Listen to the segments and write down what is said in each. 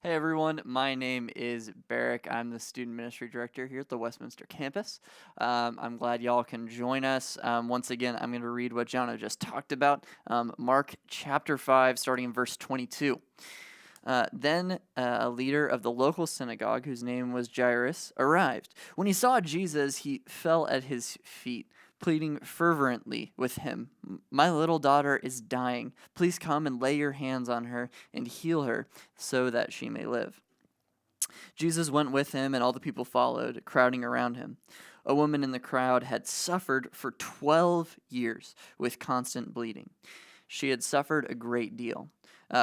Hey everyone, my name is Barrick. I'm the student ministry director here at the Westminster campus. I'm glad y'all can join us. Once again, I'm going to read what Jonah just talked about. Mark chapter 5, starting in verse 22. Then a leader of the local synagogue, whose name was Jairus, arrived. When he saw Jesus, he fell at his feet, pleading fervently with him, "My little daughter is dying. Please come and lay your hands on her and heal her so that she may live." Jesus went with him, and all the people followed, crowding around him. A woman in the crowd had suffered for 12 years with constant bleeding. She had suffered a great deal.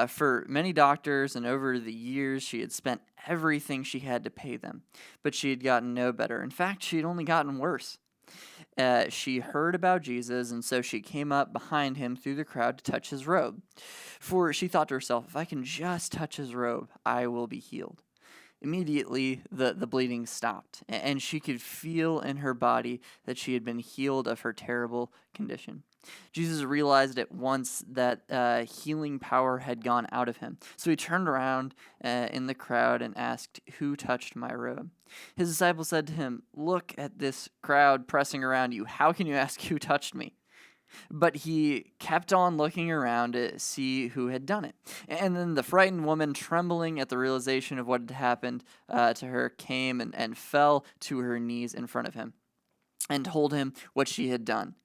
For many doctors, and over the years, she had spent everything she had to pay them, but she had gotten no better. In fact, she had only gotten worse. She heard about Jesus, and so she came up behind him through the crowd to touch his robe. For she thought to herself, if I can just touch his robe, I will be healed. Immediately, the bleeding stopped, and she could feel in her body that she had been healed of her terrible condition. Jesus realized at once that healing power had gone out of him. So he turned around in the crowd and asked, "Who touched my robe?" His disciples said to him, "Look at this crowd pressing around you. How can you ask who touched me?" But he kept on looking around to see who had done it. And then the frightened woman, trembling at the realization of what had happened to her, came and fell to her knees in front of him and told him what she had done.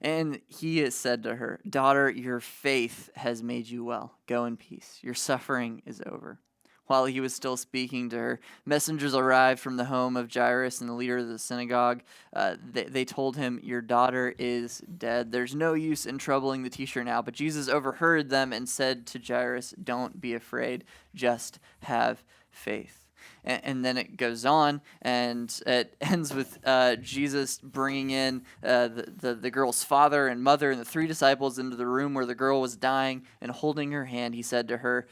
And he said to her, "Daughter, your faith has made you well. Go in peace. Your suffering is over." While he was still speaking to her, messengers arrived from the home of Jairus and the leader of the synagogue. They told him, "Your daughter is dead. There's no use in troubling the teacher now." But Jesus overheard them and said to Jairus, "Don't be afraid. Just have faith." And then it goes on, and it ends with Jesus bringing in the girl's father and mother and the three disciples into the room where the girl was dying, and holding her hand, he said to her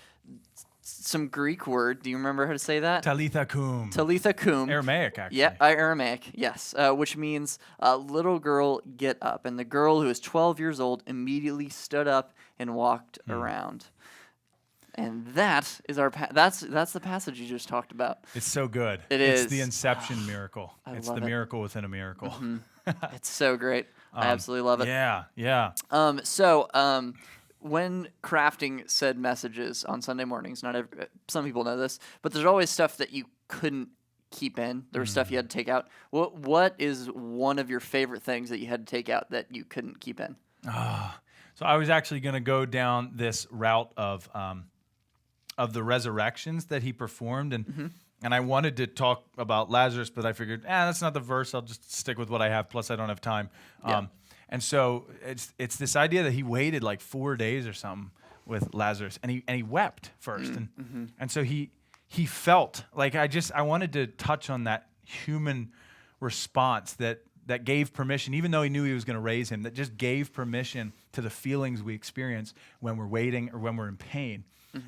some Greek word. Do you remember how to say that? Talitha cum. Talitha cum. Aramaic, actually. Yeah, Aramaic, yes, which means, little girl, get up. And the girl, who was 12 years old, immediately stood up and walked around. And that is that's the passage you just talked about. It's so good. It's the inception miracle. It's love the it. miracle within a miracle. It's so great. I absolutely love it. Yeah. So when crafting said messages on Sunday mornings, some people know this, but there's always stuff that you couldn't keep in. There was stuff you had to take out. What is one of your favorite things that you had to take out that you couldn't keep in? So I was actually going to go down this route of the resurrections that he performed, and I wanted to talk about Lazarus, but I figured, that's not the verse. I'll just stick with what I have. Plus, I don't have time. Yeah. And so it's this idea that he waited like 4 days or something with Lazarus, and he wept first, and so he felt like I wanted to touch on that human response that gave permission, even though he knew he was going to raise him, that just gave permission to the feelings we experience when we're waiting or when we're in pain.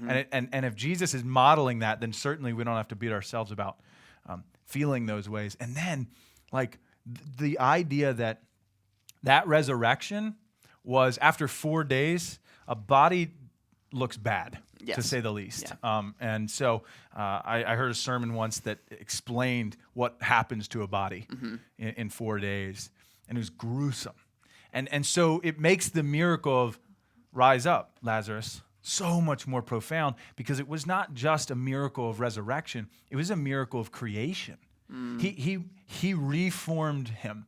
And if Jesus is modeling that, then certainly we don't have to beat ourselves about feeling those ways. And then, like, the idea that resurrection was after 4 days, a body looks bad, to say the least. Yeah. And so I heard a sermon once that explained what happens to a body in 4 days, and it was gruesome. And so it makes the miracle of rise up, Lazarus, so much more profound, because it was not just a miracle of resurrection, it was a miracle of creation. He reformed him.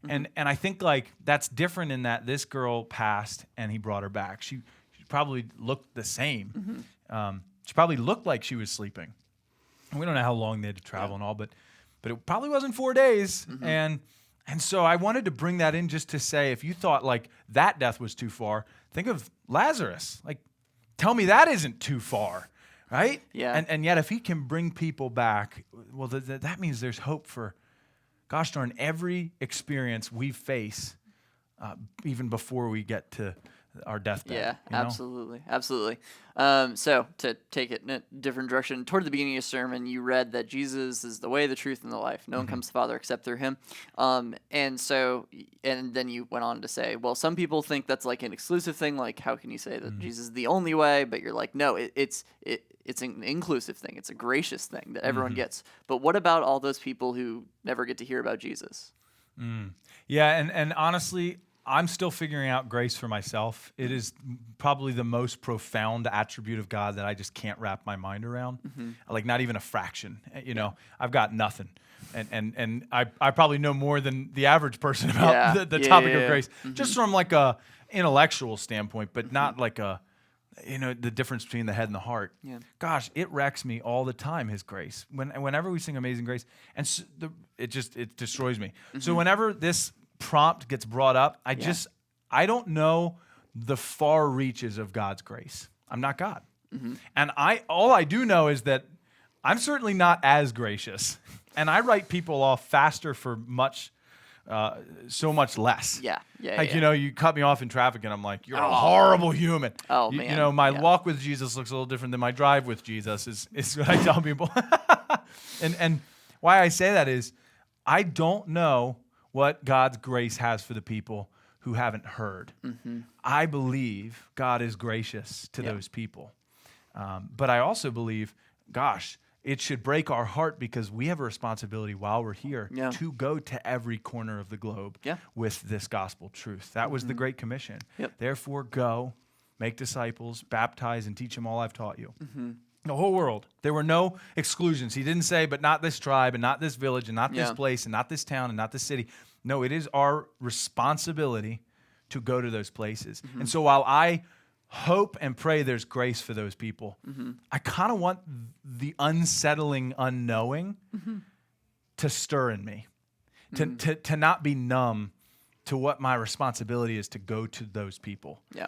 And I think, like, that's different in that this girl passed and he brought her back. She probably looked the same. She probably looked like she was sleeping. And we don't know how long they had to travel and all, but it probably wasn't 4 days. And so I wanted to bring that in just to say, if you thought like that death was too far, think of Lazarus. Like, tell me that isn't too far, right? Yeah. And yet if he can bring people back, well, that means there's hope for, gosh darn, every experience we face, even before we get to our deathbed. Yeah, You know. absolutely, absolutely. So to take it in a different direction, toward the beginning of your sermon, you read that Jesus is the way, the truth, and the life. No one Hmm. comes to the Father except through Him. And then you went on to say, well, some people think that's like an exclusive thing. Like, how can you say that Jesus is the only way? But you're like, no, it's an inclusive thing. It's a gracious thing that everyone gets. But what about all those people who never get to hear about Jesus? Yeah, and honestly, I'm still figuring out grace for myself. It is probably the most profound attribute of God that I just can't wrap my mind around. Like not even a fraction. You know, I've got nothing. And I probably know more than the average person about Yeah, the yeah, topic yeah, of yeah. grace, just from like a intellectual standpoint, but not like the difference between the head and the heart. Yeah. Gosh, it wrecks me all the time, His grace. Whenever we sing Amazing Grace, and it destroys me. So whenever this prompt gets brought up, I don't know the far reaches of God's grace. I'm not God. And all I do know is that I'm certainly not as gracious. And I write people off faster for so much less. Yeah, yeah, Like, yeah. you know, you cut me off in traffic and I'm like, you're a Oh. horrible human. Oh, You man. know, my Yeah. walk with Jesus looks a little different than my drive with Jesus is what I tell people. And why I say that is I don't know what God's grace has for the people who haven't heard. I believe God is gracious to those people. But I also believe, gosh, it should break our heart because we have a responsibility while we're here Yeah. to go to every corner of the globe Yeah. with this gospel truth. That was the Great Commission. Yep. Therefore, go, make disciples, baptize, and teach them all I've taught you. The whole world. There were no exclusions. He didn't say, but not this tribe, and not this village, and not this Yeah. place, and not this town, and not this city. No, it is our responsibility to go to those places. And so while I hope and pray there's grace for those people, I kind of want the unsettling unknowing to stir in me, to not be numb to what my responsibility is to go to those people. Yeah.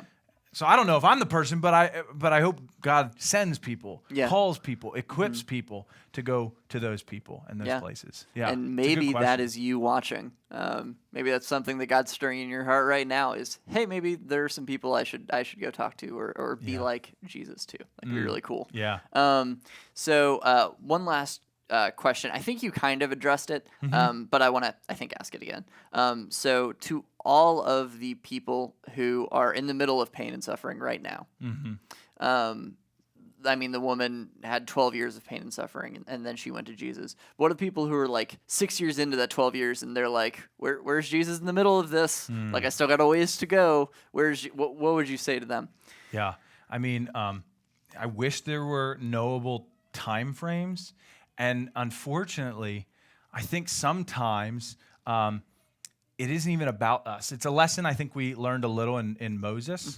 So I don't know if I'm the person, but I hope God sends people, Yeah. calls people, equips people to go to those people and those Yeah. places. Yeah, And it's a good maybe that question. is you watching. Maybe that's something that God's stirring in your heart right now is, hey, maybe there are some people I should go talk to or be Yeah. like Jesus too. That'd be really cool. Yeah. So one last question. I think you kind of addressed it, but I want to, I think, ask it again. So to all of the people who are in the middle of pain and suffering right now, I mean, the woman had 12 years of pain and suffering, and then she went to Jesus. What are people who are like 6 years into that 12 years, and they're like, where's Jesus in the middle of this? Like, I still got a ways to go. What would you say to them? Yeah. I mean, I wish there were knowable time frames. And unfortunately, I think sometimes it isn't even about us. It's a lesson I think we learned a little in Moses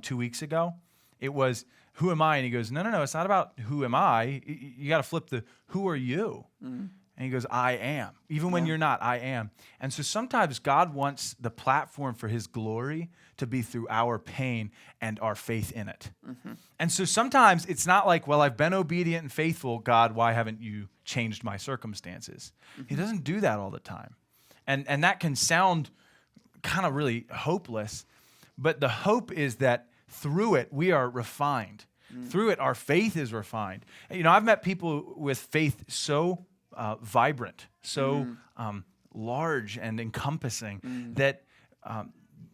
2 weeks ago. It was, who am I? And he goes, no, it's not about who am I. You got to flip the, who are you? And he goes, I am. Even when you're not, I am. And so sometimes God wants the platform for his glory to be through our pain and our faith in it. And so sometimes it's not like, well, I've been obedient and faithful, God, why haven't you changed my circumstances? He doesn't do that all the time. And that can sound kind of really hopeless, but the hope is that through it, we are refined. Through it, our faith is refined. You know, I've met people with faith so vibrant, so large and encompassing that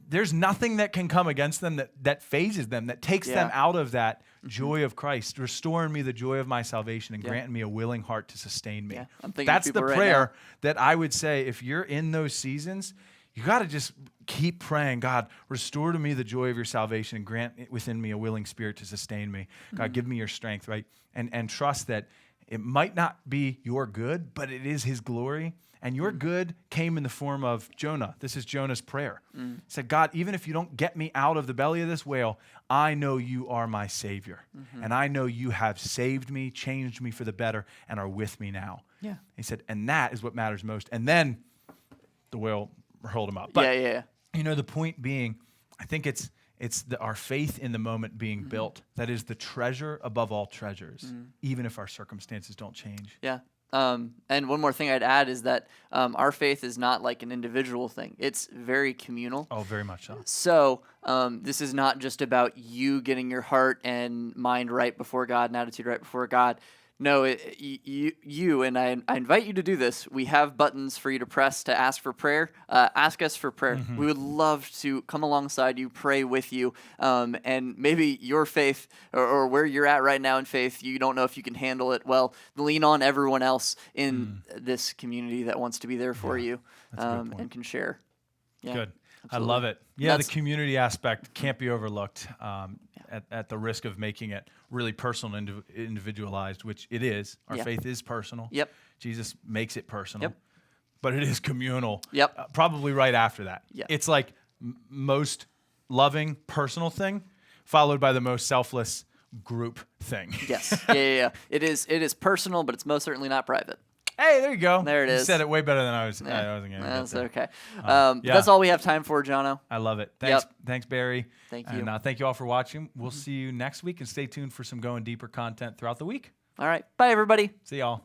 there's nothing that can come against them that phases them, that takes them out of that joy of Christ, restoring me the joy of my salvation and granting me a willing heart to sustain me. Yeah, I'm thinking That's of the people right prayer now. that I would say if you're in those seasons, you got to just keep praying, God, restore to me the joy of your salvation and grant within me a willing spirit to sustain me. God, give me your strength, right? And trust that it might not be your good, but it is his glory. And your good came in the form of Jonah. This is Jonah's prayer. He said, God, even if you don't get me out of the belly of this whale, I know you are my Savior. And I know you have saved me, changed me for the better, and are with me now. Yeah. He said, and that is what matters most. And then the whale hurled him up. But, Yeah. you know, the point being, I think it's our faith in the moment being built. That is the treasure above all treasures, even if our circumstances don't change. Yeah. And one more thing I'd add is that our faith is not like an individual thing. It's very communal. Oh, very much so. So this is not just about you getting your heart and mind right before God and attitude right before God. No, you and I invite you to do this. We have buttons for you to press to ask for prayer. Ask us for prayer. We would love to come alongside you, pray with you, and maybe your faith or where you're at right now in faith, you don't know if you can handle it. Well, lean on everyone else in this community that wants to be there for Yeah, you that's a good point. and can share. Yeah, Good. absolutely. I love it. Yeah, the That's- community aspect can't be overlooked at the risk of making it really personal and individualized, which it is. Our Yeah. faith is personal. Yep. Jesus makes it personal. Yep. But it is communal. Yep. Probably right after that. Yeah. It's like most loving personal thing followed by the most selfless group thing. Yes. Yeah. It is personal, but it's most certainly not private. Hey, there you go. There it you is. said it way better than I wasn't Yeah, going to get that's there. okay. yeah. That's all we have time for, Jono. I love it. Thanks, Yep. thanks, Barry. Thank you. And thank you all for watching. We'll see you next week, and stay tuned for some going deeper content throughout the week. All right. Bye, everybody. See y'all.